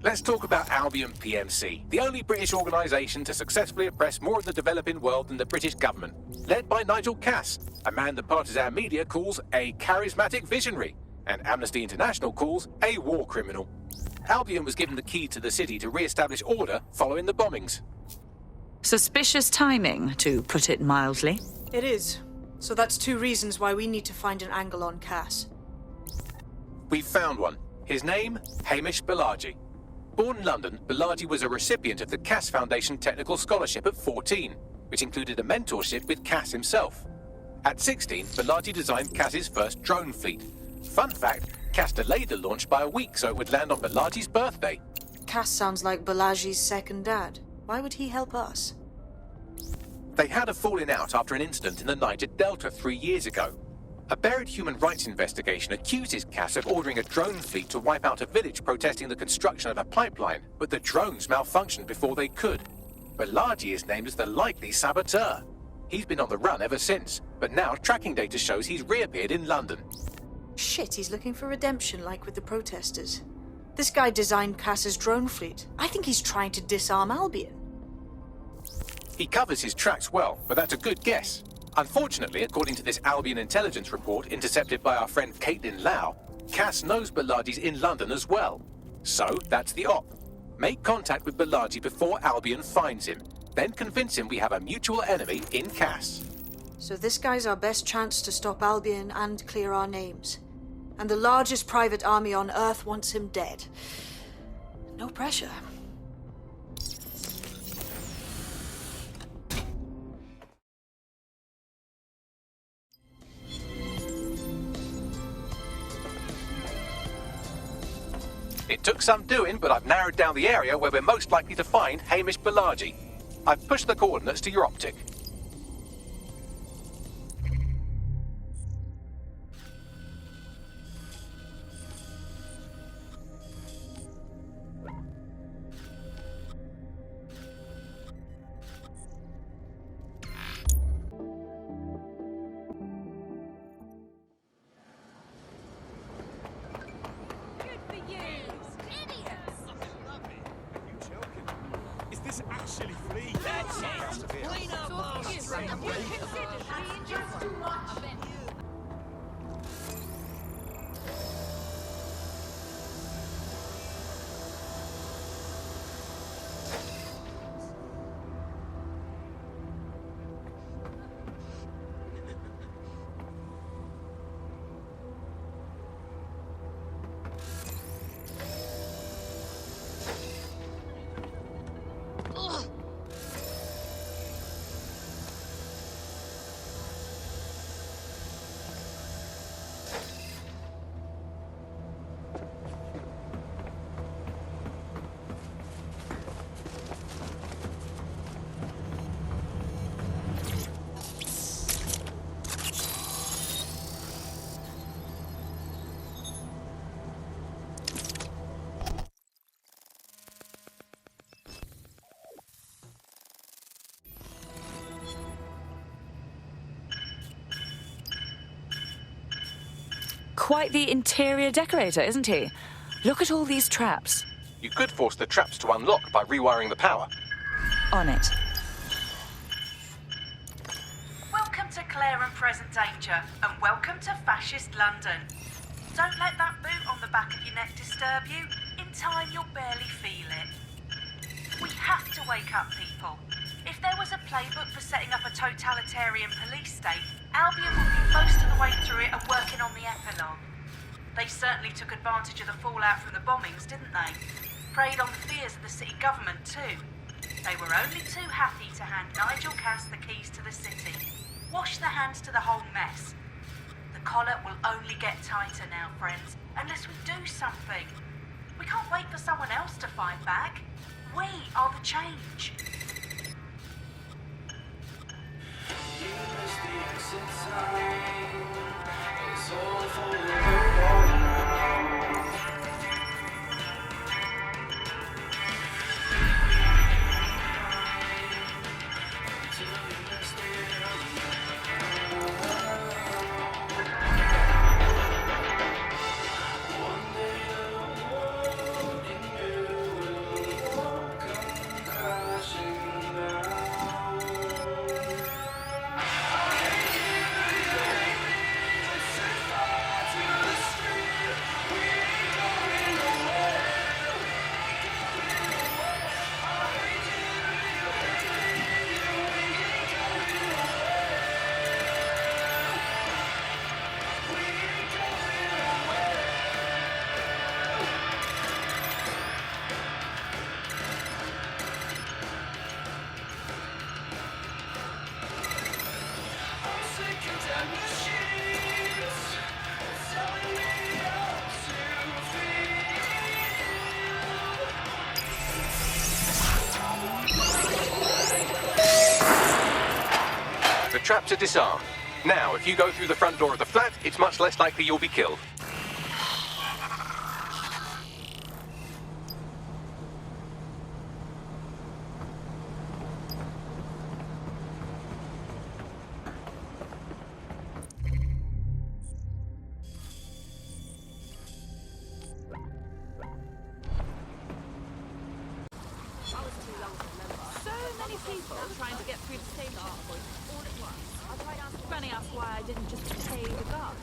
Let's talk about Albion PMC, the only British organisation to successfully oppress more of the developing world than the British government, led by Nigel Cass, a man the partisan media calls a charismatic visionary, and Amnesty International calls a war criminal. Albion was given the key to the city to re-establish order following the bombings. Suspicious timing, to put it mildly. It is. So that's two reasons why we need to find an angle on Cass. We've found one. His name, Hamish Balaji. Born in London, Balaji was a recipient of the Cass Foundation Technical Scholarship at 14, which included a mentorship with Cass himself. At 16, Balaji designed Cass's first drone fleet. Fun fact, Cass delayed the launch by a week so it would land on Balaji's birthday. Cass sounds like Balaji's second dad. Why would he help us? They had a falling out after an incident in the Niger Delta 3 years ago. A buried human rights investigation accuses Cass of ordering a drone fleet to wipe out a village protesting the construction of a pipeline, but the drones malfunctioned before they could. Balaji is named as the likely saboteur. He's been on the run ever since, but now tracking data shows he's reappeared in London. Shit, he's looking for redemption like with the protesters. This guy designed Cass's drone fleet. I think he's trying to disarm Albion. He covers his tracks well, but that's a good guess. Unfortunately, according to this Albion intelligence report intercepted by our friend Caitlin Lau, Cass knows Balaji's in London as well. So, that's the op. Make contact with Balaji before Albion finds him. Then convince him we have a mutual enemy in Cass. So this guy's our best chance to stop Albion and clear our names. And the largest private army on Earth wants him dead. No pressure. It took some doing, but I've narrowed down the area where we're most likely to find Hamish Balaji. I've pushed the coordinates to your optic. Quite the interior decorator, isn't he? Look at all these traps. You could force the traps to unlock by rewiring the power. On it. Welcome to Clear and Present Danger, and welcome to Fascist London. Don't let that boot on the back of your neck disturb you. In time, you'll barely feel it. We have to wake up people. If there was a playbook for setting up a totalitarian police state, Albion would be most of the way through it and working on the epilogue. They certainly took advantage of the fallout from the bombings, didn't they? Preyed on the fears of the city government too. They were only too happy to hand Nigel Cass the keys to the city. Wash their hands to the whole mess. The collar will only get tighter now, friends, unless we do something. We can't wait for someone else to fight back. We are the change. traps are disarmed. Now, if you go through the front door of the flat, it's much less likely you'll be killed. So many people trying to get through the same checkpoint all at once. Funny ask why I didn't just pay the guard.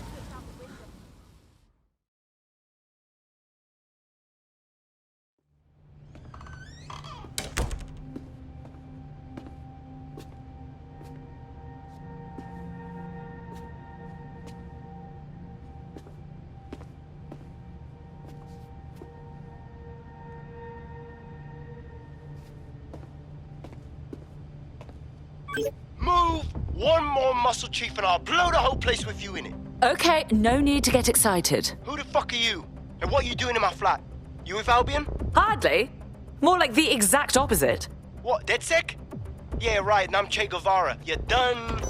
Move one more muscle, Chief, and I'll blow the whole place with you in it. Okay, no need to get excited. Who the fuck are you? And what are you doing in my flat? You with Albion? Hardly. More like the exact opposite. What, DedSec? Yeah, right, and I'm Che Guevara. You done?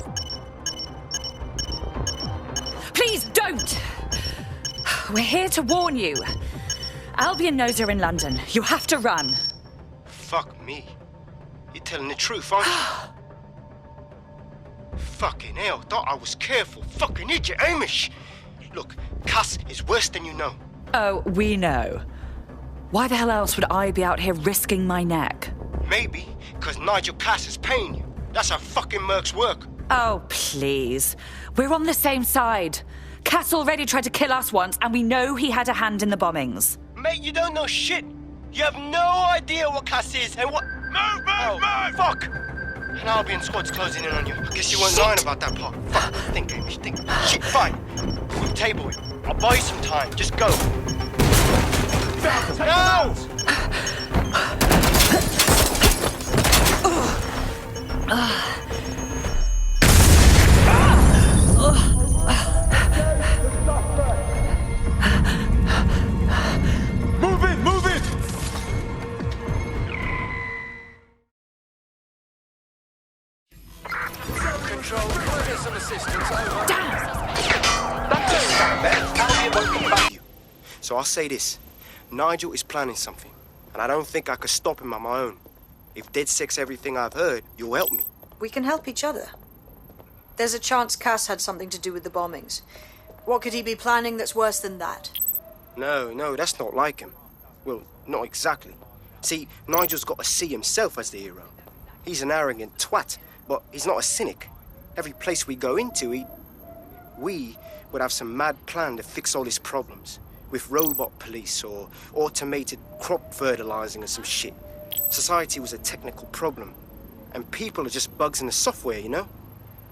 Please don't! We're here to warn you. Albion knows you're in London. You have to run. Fuck me. You're telling the truth, aren't you? Fucking hell, thought I was careful. Fucking idiot, Amish. Look, Cass is worse than you know. Oh, we know. Why the hell else would I be out here risking my neck? Maybe because Nigel Cass is paying you. That's how fucking mercs work. Oh, please. We're on the same side. Cass already tried to kill us once, and we know he had a hand in the bombings. Mate, you don't know shit. You have no idea what Cass is and what... Move! Fuck! An Albion squad's closing in on you. I guess you weren't lying about that part. Fuck. Think, Amish, think. Shit, fine. We'll table it. I'll buy you some time. Just go. No! Move it! Control, can I get some assistance? Over. That's it, Albion won't come back. So I'll say this. Nigel is planning something, and I don't think I could stop him on my own. If DedSec's everything I've heard, you'll help me. We can help each other. There's a chance Cass had something to do with the bombings. What could he be planning that's worse than that? No, that's not like him. Well, not exactly. See, Nigel's got to see himself as the hero. He's an arrogant twat, but he's not a cynic. Every place we go into, we would have some mad plan to fix all his problems. With robot police or automated crop fertilizing or some shit. Society was a technical problem. And people are just bugs in the software, you know?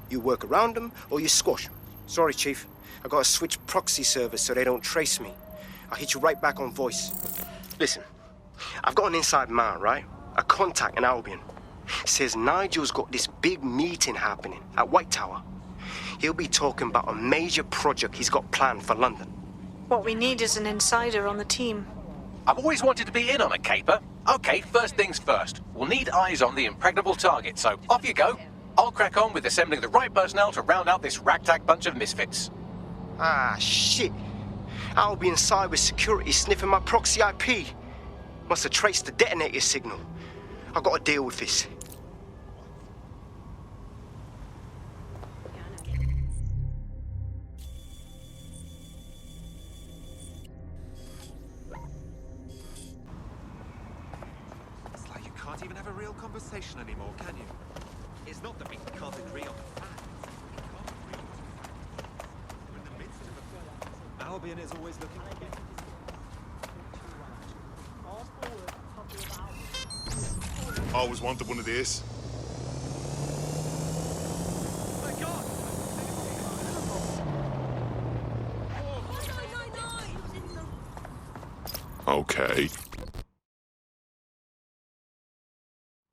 You work around them or you squash them. Sorry, Chief. I gotta switch proxy servers so they don't trace me. I'll hit you right back on voice. Listen, I've got an inside man, right? A contact in Albion. Says Nigel's got this big meeting happening at White Tower. He'll be talking about a major project he's got planned for London. What we need is an insider on the team. I've always wanted to be in on a caper. Okay, first things first. We'll need eyes on the impregnable target, so off you go. I'll crack on with assembling the right personnel to round out this ragtag bunch of misfits. Ah, shit. Albion cybersecurity sniffing my proxy IP. Must have traced the detonator signal. I've got to deal with this. It's like you can't even have a real conversation anymore, can you? It's not that we can't agree on the facts. We can't agree on the facts. We're in the midst of a... Albion is always looking... I always wanted one of these. Okay.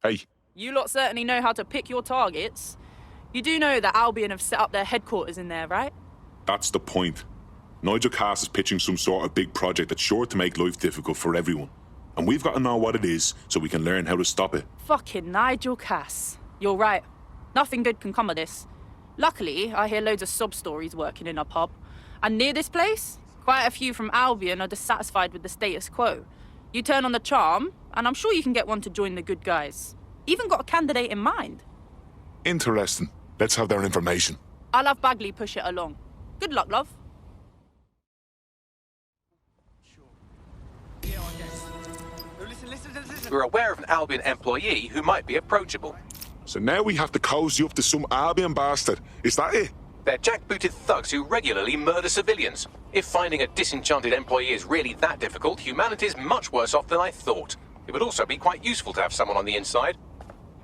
Hey. You lot certainly know how to pick your targets. You do know that Albion have set up their headquarters in there, right? That's the point. Nigel Cass is pitching some sort of big project that's sure to make life difficult for everyone. And we've got to know what it is so we can learn how to stop it. Fucking Nigel Cass. You're right. Nothing good can come of this. Luckily, I hear loads of sob stories working in our pub. And near this place, quite a few from Albion are dissatisfied with the status quo. You turn on the charm, and I'm sure you can get one to join the good guys. Even got a candidate in mind. Interesting. Let's have their information. I'll have Bagley push it along. Good luck, love. We're aware of an Albion employee who might be approachable. So now we have to cozy up to some Albion bastard. Is that it? They're jackbooted thugs who regularly murder civilians. If finding a disenchanted employee is really that difficult, humanity's much worse off than I thought. It would also be quite useful to have someone on the inside.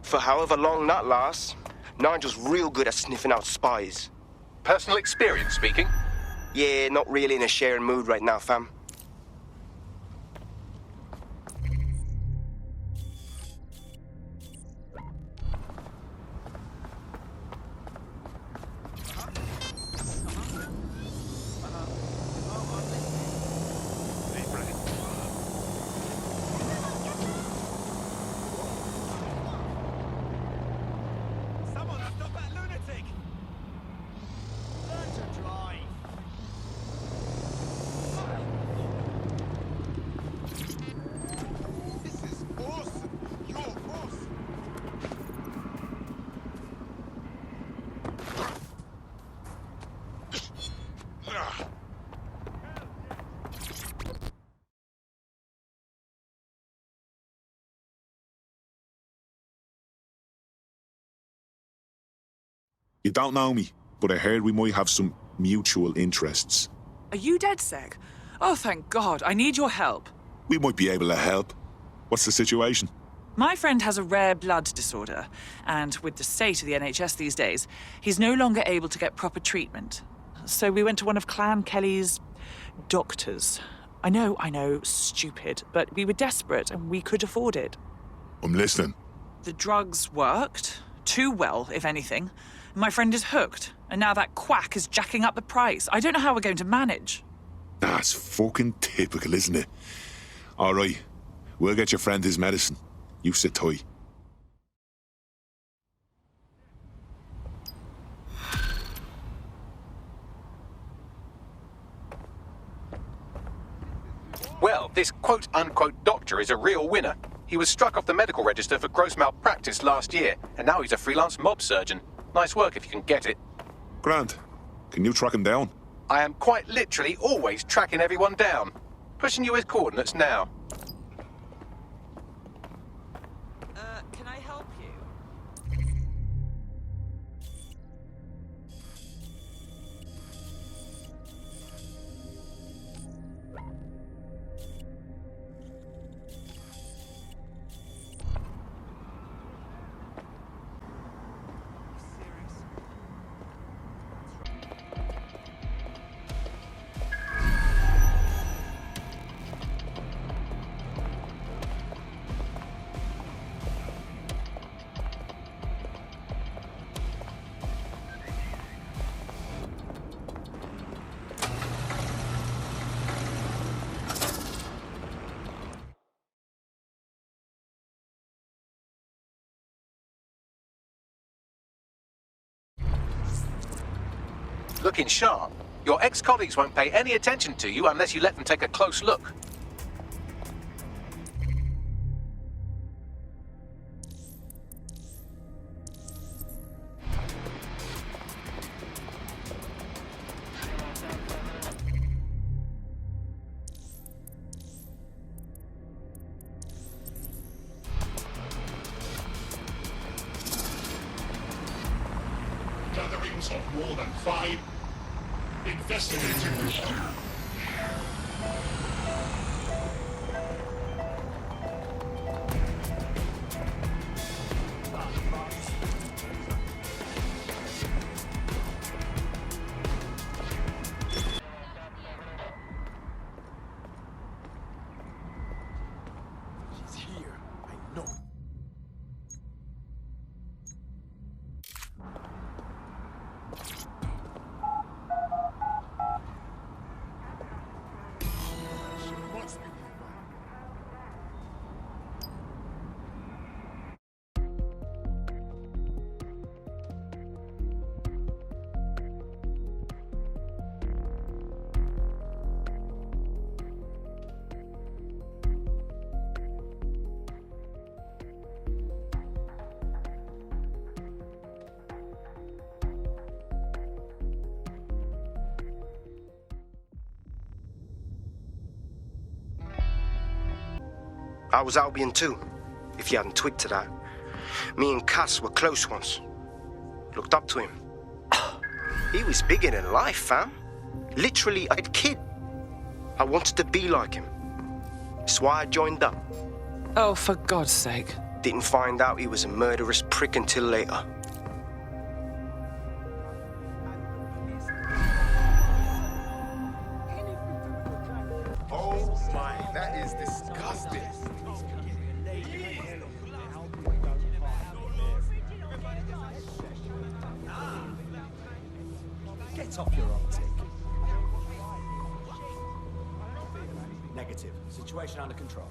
For however long that lasts, Nigel's real good at sniffing out spies. Personal experience speaking. Yeah, not really in a sharing mood right now, fam. Someone stop that lunatic! Learn to drive. This is awesome. You're awesome. You don't know me, but I heard we might have some mutual interests. Are you dead, Seg? Oh, thank God. I need your help. We might be able to help. What's the situation? My friend has a rare blood disorder, and with the state of the NHS these days, he's no longer able to get proper treatment. So we went to one of Clan Kelly's doctors. I know, stupid, but we were desperate and we could afford it. I'm listening. The drugs worked. Too well, if anything. My friend is hooked, and now that quack is jacking up the price. I don't know how we're going to manage. That's fucking typical, isn't it? All right, we'll get your friend his medicine. You sit tight. Well, this quote-unquote doctor is a real winner. He was struck off the medical register for gross malpractice last year, and now he's a freelance mob surgeon. Nice work if you can get it. Grant, can you track him down? I am quite literally always tracking everyone down. Pushing you his coordinates now. Can I help you? Looking sharp. Your ex-colleagues won't pay any attention to you unless you let them take a close look. Gatherings of more than 5. Investigating this. She's here. I know. I was Albion too, if you hadn't twigged to that. Me and Cass were close once. Looked up to him. He was bigger than life, fam. Literally a kid. I wanted to be like him. That's why I joined up. Oh, for God's sake. Didn't find out he was a murderous prick until later. Oh my, that is disgusting. Get off your optic. Negative. Situation under control.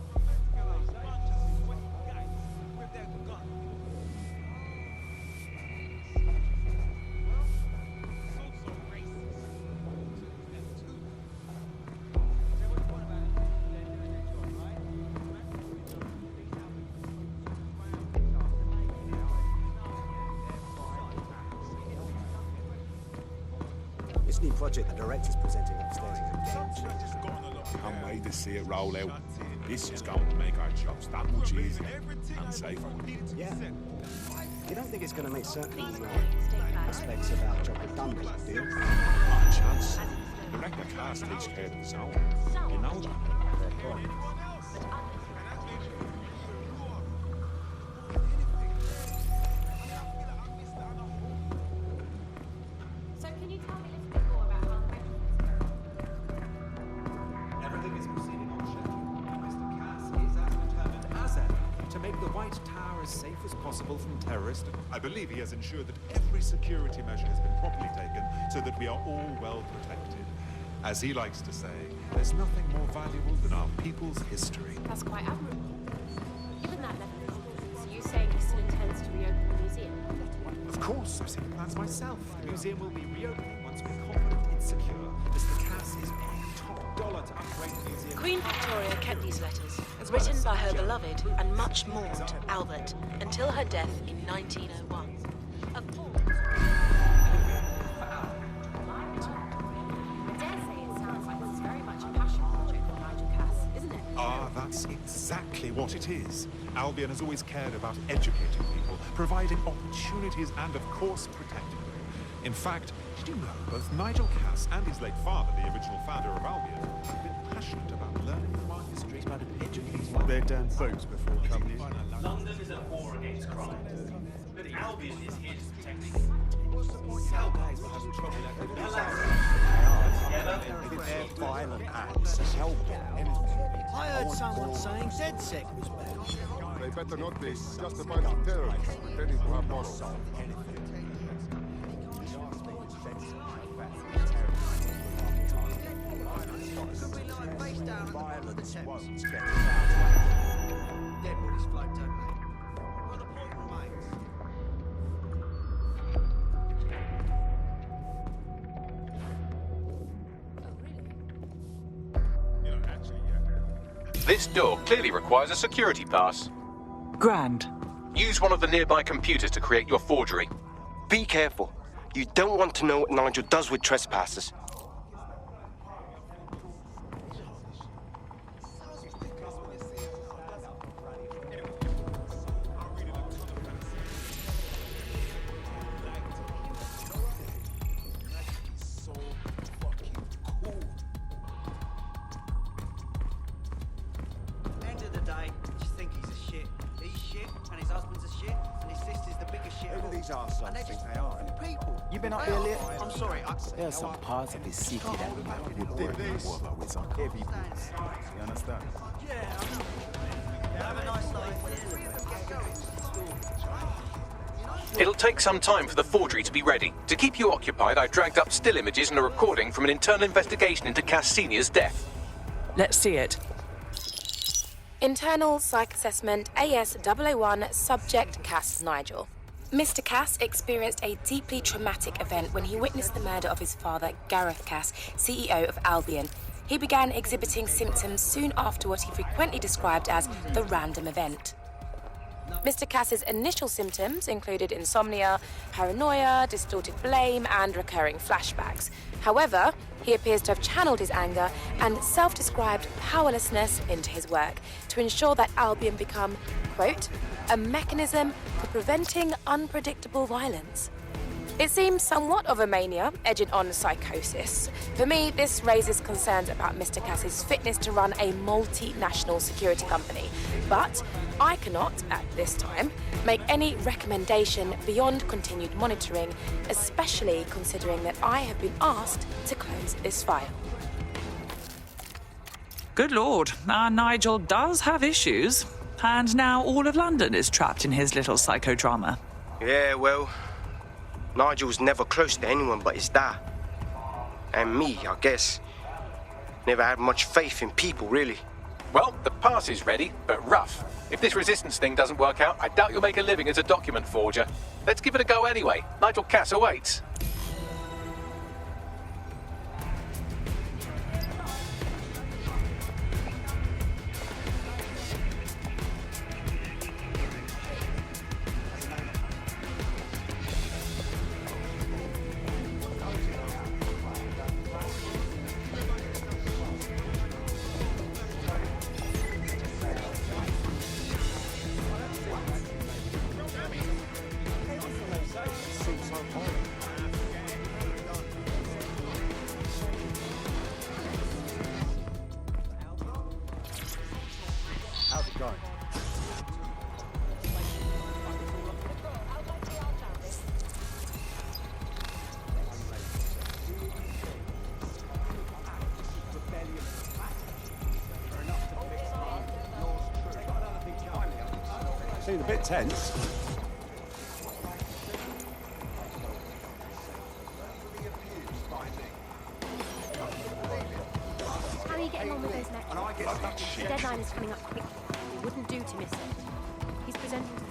This new project the director's presenting upstairs is a game changer. Can't wait to see it roll out. This is going to make our jobs that much easier and safer. Yeah. You don't think it's going to make certain aspects of our job redundant, do you? Not a chance. The director cast takes care of its own. You know that. Fair point. So can you tell me a little bit more about how the retrofit's going? Everything is proceeding on schedule. Mr. Cass is as determined as ever to make the White Tower as safe as possible from terrorists. I believe he has ensured that every security measure has been properly taken so that we are all well protected. As he likes to say, there's nothing more valuable than our people's history. That's quite admirable. Given that level of confidence, are you saying he still intends to reopen the museum? Of course, I've seen the plans myself. The museum will be reopening once we're confident it's secure. Mr. Cass is paying top dollar to upgrade the museum. Queen Victoria kept these letters, written by her beloved and much mourned Albert, until her death in 1901. Of course. I dare say it sounds like this is very much a passion project for Nigel Cass, isn't it? Ah, that's exactly what it is. Albion has always cared about educating people, providing opportunities, and of course protecting them. In fact, did you know both Nigel Cass and his late father, the original founder of Albion, have been passionate about learning from our history, about educating Their damn boots before coming in. London is at war against crime, but Albion is here to protect it. Their violent acts help I heard someone saying DedSec was bad. They better not be. Just a bunch of terrorists pretending to have morals. Violence won't get us out. Dead bodies float, don't they? Well, the point remains. This door clearly requires a security pass. Grand. Use one of the nearby computers to create your forgery. Be careful. You don't want to know what Nigel does with trespassers. End of the day, just think he's a shit. He's shit, and his husband's a shit, and his sister's the biggest shit. Who do these arseholes And they're think just they are? people. You been up here lit? I'm sorry, There are some parts of his secret that would work with some heavy boots. You understand? Have a nice day. It'll take some time for the forgery to be ready. To keep you occupied, I've dragged up still images and a recording from an internal investigation into Cass Sr.'s death. Let's see it. Internal Psych Assessment AS001 Subject Cass Nigel. Mr. Cass experienced a deeply traumatic event when he witnessed the murder of his father, Gareth Cass, CEO of Albion. He began exhibiting symptoms soon after what he frequently described as the random event. Mr. Cass's initial symptoms included insomnia, paranoia, distorted blame, and recurring flashbacks. However, he appears to have channeled his anger and self-described powerlessness into his work to ensure that Albion become, quote, a mechanism for preventing unpredictable violence. It seems somewhat of a mania, edging on psychosis. For me, this raises concerns about Mr. Cass's fitness to run a multinational security company. But I cannot, at this time, make any recommendation beyond continued monitoring, especially considering that I have been asked to close this file. Good Lord, our Nigel does have issues. And now all of London is trapped in his little psychodrama. Yeah, well, Nigel's never close to anyone but his dad. And me, I guess. Never had much faith in people, really. Well, the pass is ready, but rough. If this resistance thing doesn't work out, I doubt you'll make a living as a document forger. Let's give it a go anyway. Nigel Cass awaits. How's it going? Seemed a bit tense. How are you getting on with those lectures? The deadline is coming up quickly. It wouldn't do to miss it. He's presenting to the...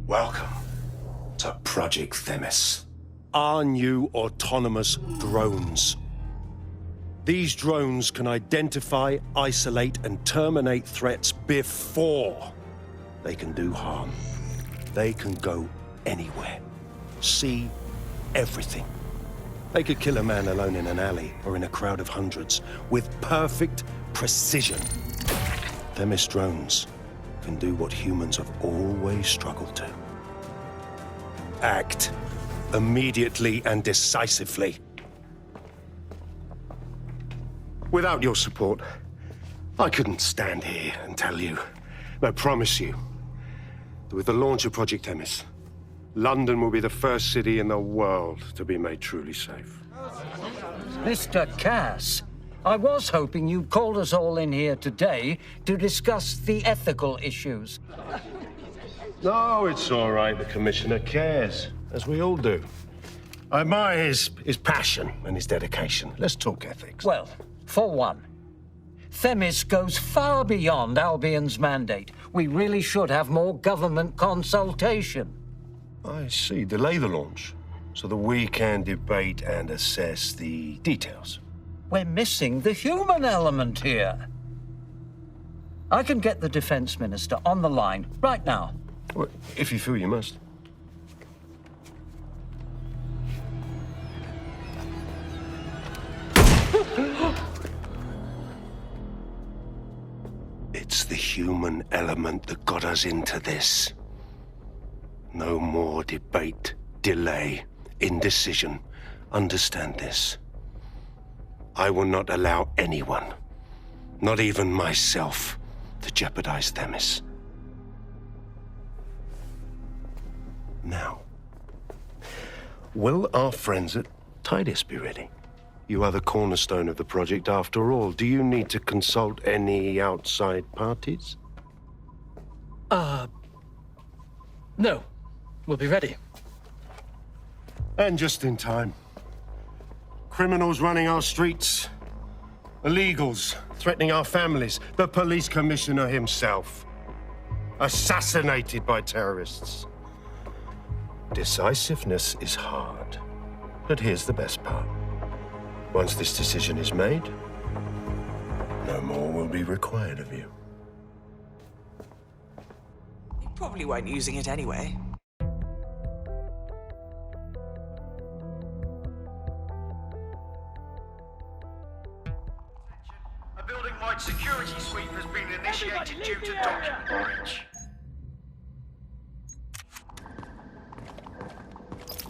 Welcome to Project Themis. Our new autonomous drones. These drones can identify, isolate, and terminate threats before they can do harm. They can go anywhere, see everything. They could kill a man alone in an alley or in a crowd of hundreds with perfect precision. Themis drones can do what humans have always struggled to. Act immediately and decisively. Without your support, I couldn't stand here and tell you, I promise you, that with the launch of Project Themis, London will be the first city in the world to be made truly safe. Mr. Cass, I was hoping you'd called us all in here today to discuss the ethical issues. No, it's all right. The Commissioner cares, as we all do. I admire his passion and his dedication. Let's talk ethics. Well, for one, Themis goes far beyond Albion's mandate. We really should have more government consultation. I see. Delay the launch so that we can debate and assess the details. We're missing the human element here. I can get the Defense Minister on the line right now. Well, if you feel you must. It's the human element that got us into this. No more debate, delay, indecision. Understand this. I will not allow anyone, not even myself, to jeopardize Themis. Now, will our friends at Titus be ready? You are the cornerstone of the project after all. Do you need to consult any outside parties? No. We'll be ready. And just in time. Criminals running our streets. Illegals threatening our families. The police commissioner himself. Assassinated by terrorists. Decisiveness is hard. But here's the best part. Once this decision is made, no more will be required of you. You probably weren't using it anyway. A building-wide security sweep has been initiated due to document breach.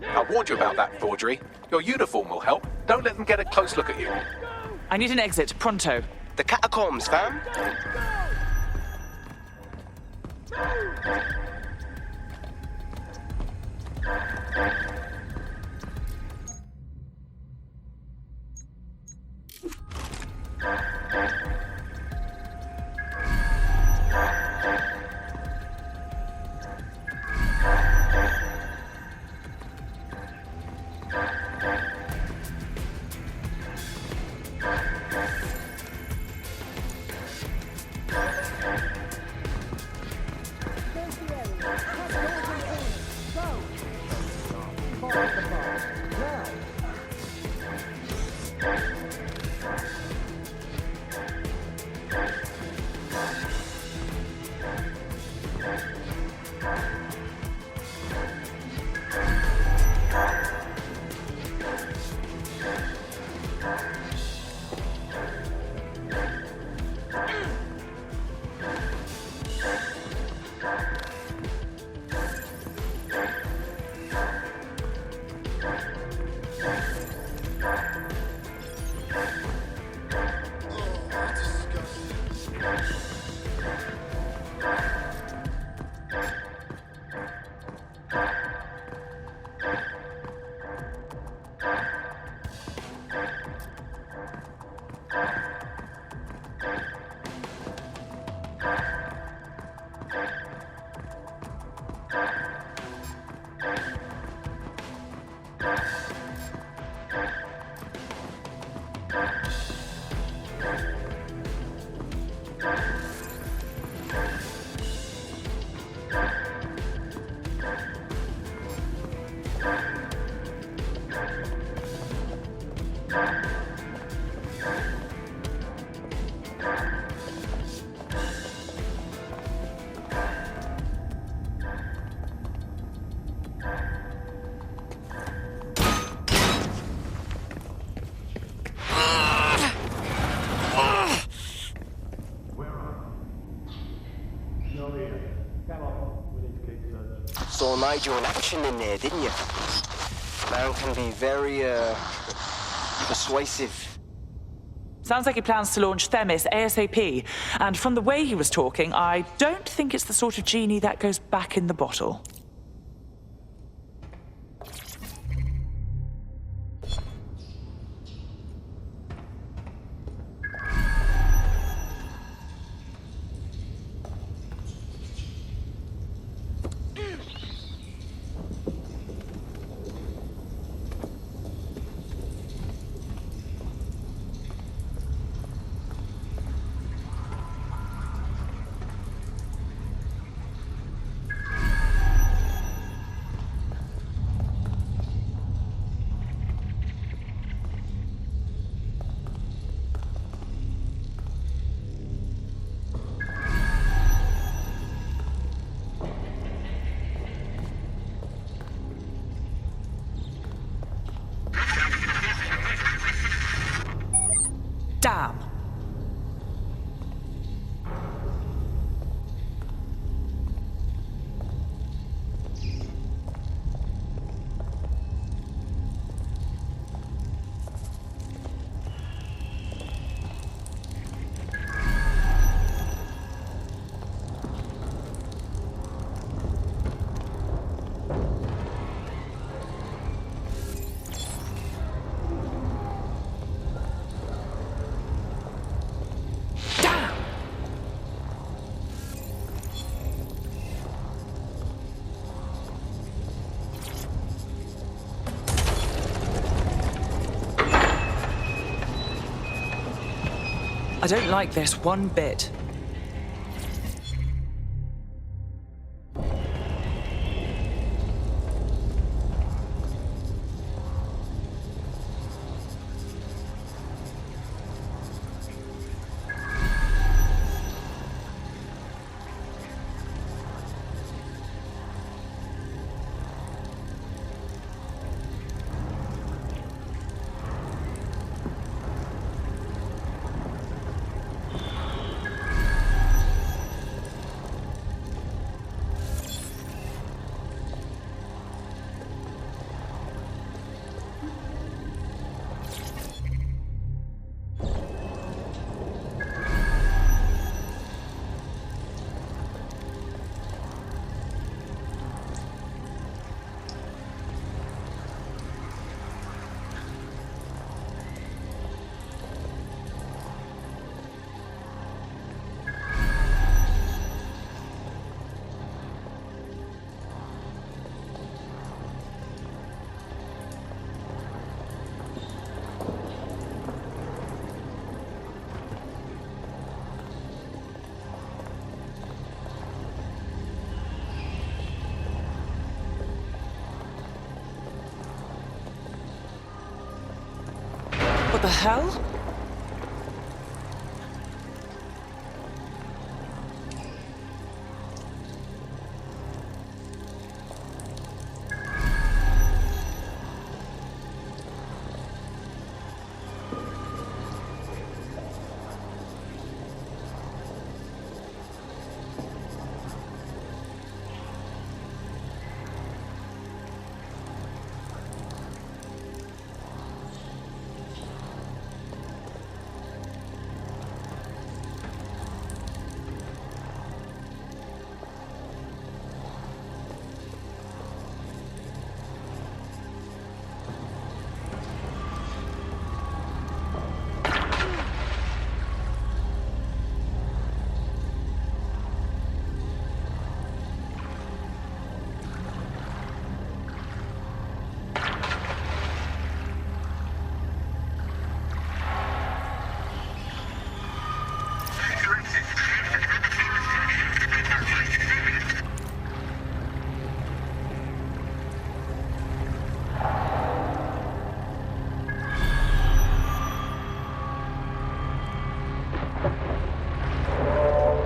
I warned you about that forgery. Your uniform will help. Don't let them get a close look at you. I need an exit, pronto. The catacombs, fam. Saw Nigel in action in there, didn't you? Man can be very, persuasive. Sounds like he plans to launch Themis ASAP. And from the way he was talking, I don't think it's the sort of genie that goes back in the bottle. Damn. I don't like this one bit. What the hell?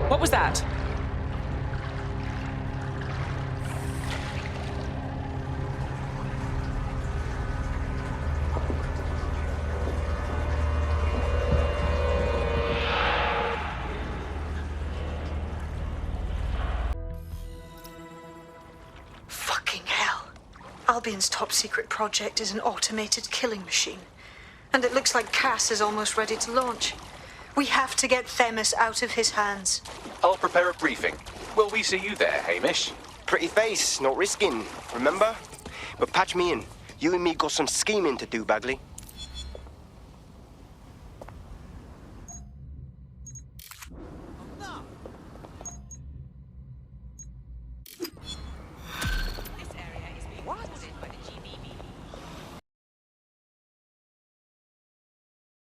What was that? Fucking hell. Albion's top secret project is an automated killing machine. And it looks like Cass is almost ready to launch. We have to get Themis out of his hands. I'll prepare a briefing. Will we see you there, Hamish? Pretty face, not risking, remember? But patch me in. You and me got some scheming to do, Bagley.